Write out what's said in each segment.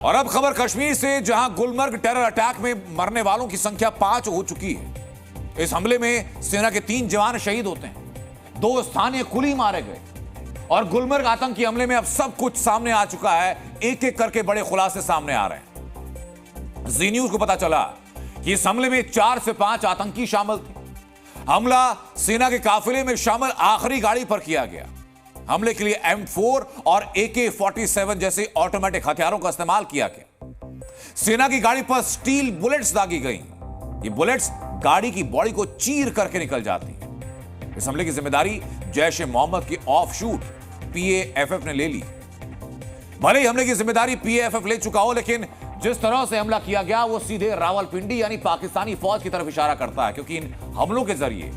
और अब खबर कश्मीर से, जहां गुलमर्ग टेरर अटैक में मरने वालों की संख्या 5 हो चुकी है। इस हमले में सेना के 3 जवान शहीद होते हैं, 2 स्थानीय कुली मारे गए और गुलमर्ग आतंकी हमले में अब सब कुछ सामने आ चुका है। एक एक करके बड़े खुलासे सामने आ रहे हैं। जी न्यूज को पता चला कि इस हमले में 4 से 5 आतंकी शामिल थे। हमला सेना के काफिले में शामिल आखिरी गाड़ी पर किया गया। हमले के लिए M4 और AK-47 जैसे ऑटोमेटिक हथियारों का इस्तेमाल किया गया। सेना की गाड़ी पर स्टील बुलेट्स दागी गई। ये बुलेट्स गाड़ी की बॉडी को चीर करके निकल जाती हैं। इस हमले की जिम्मेदारी जैश ए मोहम्मद की ऑफशूट PAFF ने ले ली। भले ही हमले की जिम्मेदारी PAFF ले चुका हो, लेकिन जिस तरह से हमला किया गया वो सीधे रावलपिंडी यानी पाकिस्तानी फौज की तरफ इशारा करता है, क्योंकि इन हमलों के जरिए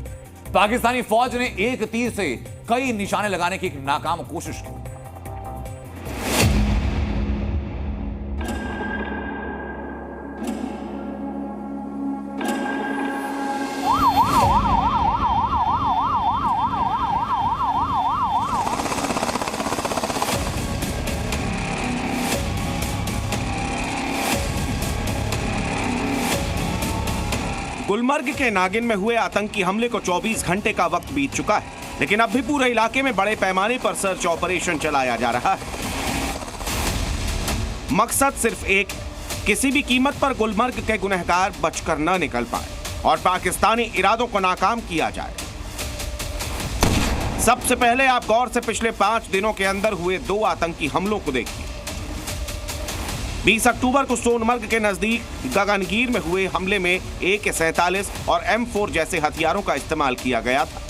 पाकिस्तानी फौज ने एक तीर से कई निशाने लगाने की एक नाकाम कोशिश की। गुलमर्ग के नागिन में हुए आतंकी हमले को 24 घंटे का वक्त बीत चुका है, लेकिन अब भी पूरे इलाके में बड़े पैमाने पर सर्च ऑपरेशन चलाया जा रहा है। मकसद सिर्फ एक, किसी भी कीमत पर गुलमर्ग के गुनहगार बचकर न निकल पाए और पाकिस्तानी इरादों को नाकाम किया जाए। सबसे पहले आप गौर से पिछले 5 दिनों के अंदर हुए 2 आतंकी हमलों को देखिए। 20 अक्टूबर को सोनमर्ग के नजदीक गगनगीर में हुए हमले में AK-47 और M4 जैसे हथियारों का इस्तेमाल किया गया था।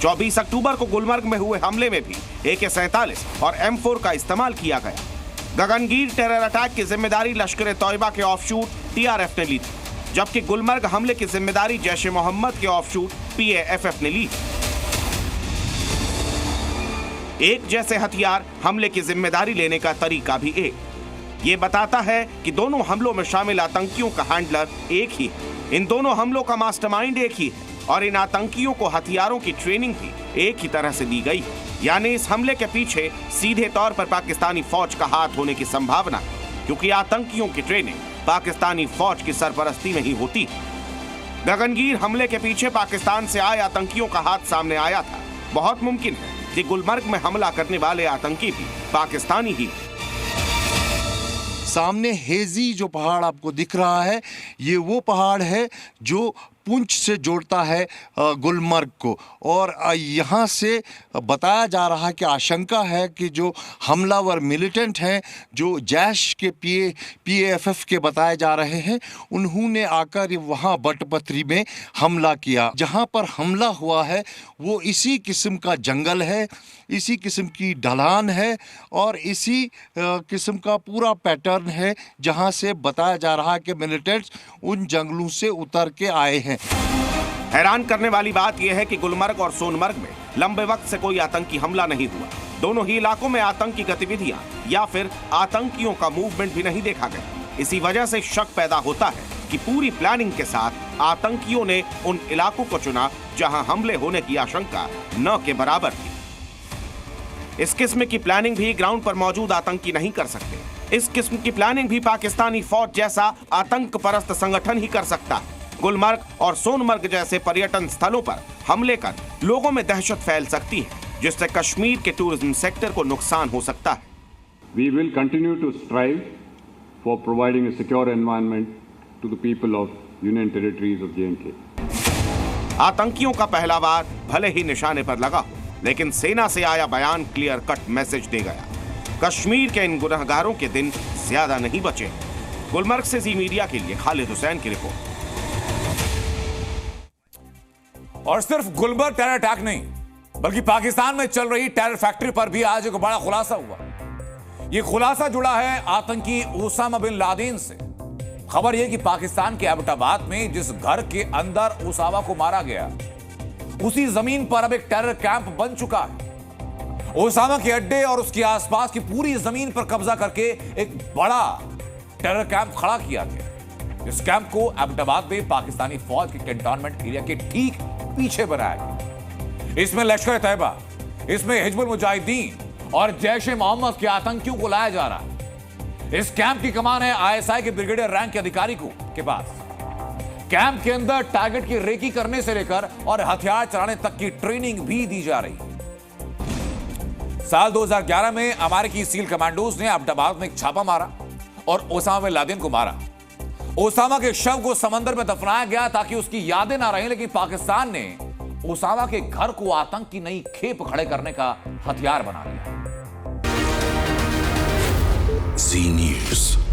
24 अक्टूबर को गुलमर्ग में हुए हमले में भी AK-47 और M4 का इस्तेमाल किया गया। गगनगीर टेरर अटैक की जिम्मेदारी लश्कर ए तौयबा के ऑफशूट TRF ने ली थी, जबकि गुलमर्ग हमले की जिम्मेदारी जैश ए मोहम्मद के ऑफशूट PAFF ने ली। एक जैसे हथियार, हमले की जिम्मेदारी लेने का तरीका भी एक। ये बताता है कि दोनों हमलों में शामिल आतंकियों का हैंडलर एक ही है। इन दोनों हमलों का मास्टरमाइंड एक ही है और इन आतंकियों को हथियारों की ट्रेनिंग भी एक ही तरह से दी गई है। यानी इस हमले के पीछे सीधे तौर पर पाकिस्तानी फौज का हाथ होने की संभावना है, क्योंकि आतंकियों की ट्रेनिंग पाकिस्तानी फौज की सरपरस्ती में ही होती है। गगनगीर हमले के पीछे पाकिस्तान से आए आतंकियों का हाथ सामने आया था। बहुत मुमकिन है कि गुलमर्ग में हमला करने वाले आतंकी भी पाकिस्तानी ही। सामने हेजी जो पहाड़ आपको दिख रहा है, ये वो पहाड़ है जो पुंछ से जोड़ता है गुलमर्ग को। और यहाँ से बताया जा रहा है कि आशंका है कि जो हमलावर मिलिटेंट हैं, जो जैश के PAFF के बताए जा रहे हैं, उन्होंने आकर वहाँ बटपत्री में हमला किया। जहाँ पर हमला हुआ है वो इसी किस्म का जंगल है, इसी किस्म की ढलान है और इसी किस्म का पूरा पैटर्न है, जहाँ से बताया जा रहा है कि मिलिटेंट्स उन जंगलों से उतर के आए हैं। हैरान करने वाली बात यह है कि गुलमर्ग और सोनमर्ग में लंबे वक्त से कोई आतंकी हमला नहीं हुआ। दोनों ही इलाकों में आतंकी गतिविधियां या फिर आतंकियों का मूवमेंट भी नहीं देखा गया। इसी वजह से शक पैदा होता है कि पूरी प्लानिंग के साथ आतंकियों ने उन इलाकों को चुना जहां हमले होने की आशंका न के बराबर थी। इस किस्म की प्लानिंग भी ग्राउंड पर मौजूद आतंकी नहीं कर सकते। इस किस्म की प्लानिंग भी पाकिस्तानी फौज जैसा आतंक परस्त संगठन ही कर सकता है। गुलमर्ग और सोनमर्ग जैसे पर्यटन स्थलों पर हमले कर लोगों में दहशत फैल सकती है, जिससे कश्मीर के टूरिज्म सेक्टर को नुकसान हो सकता है। We will continue to strive for providing a secure environment to the people of Union Territories of J&K. आतंकियों का पहला वार भले ही निशाने पर लगा हो, लेकिन सेना से आया बयान क्लियर कट मैसेज दे गया। कश्मीर के इन गुनहगारों के दिन ज्यादा नहीं बचे। गुलमर्ग से जी मीडिया के लिए खालिद हुसैन की रिपोर्ट। और सिर्फ गुलमर्ग टेरर अटैक नहीं, बल्कि पाकिस्तान में चल रही टेरर फैक्ट्री पर भी आज एक बड़ा खुलासा हुआ। यह खुलासा जुड़ा है आतंकी ओसामा बिन लादेन से। खबर यह कि पाकिस्तान के एबटाबाद में जिस घर के अंदर ओसामा को मारा गया, उसी जमीन पर अब एक टेरर कैंप बन चुका है। ओसामा के अड्डे और उसके आसपास की पूरी जमीन पर कब्जा करके एक बड़ा टेरर कैंप खड़ा किया गया। इस कैंप को एबटाबाद में पाकिस्तानी फौज के कैंटोनमेंट एरिया के ठीक पीछे बनाया गया। इसमें लश्कर ए तैयबा, इसमें हिजबुल मुजाहिदीन और जैश ए मोहम्मद के आतंकियों को लाया जा रहा है। इस कैंप की कमान है आईएसआई के ब्रिगेडियर रैंक के अधिकारी के पास। कैंप के अंदर टारगेट की रेकी करने से लेकर और हथियार चलाने तक की ट्रेनिंग भी दी जा रही है। साल 2011 में अमेरिकी सील कमांडोज ने अब्बाबाद में एक छापा मारा और ओसामा बिन लादेन को मारा। ओसामा के शव को समंदर में दफनाया गया ताकि उसकी यादें ना रहें, लेकिन पाकिस्तान ने ओसामा के घर को आतंक की नई खेप खड़े करने का हथियार बना लिया। जी न्यूज़।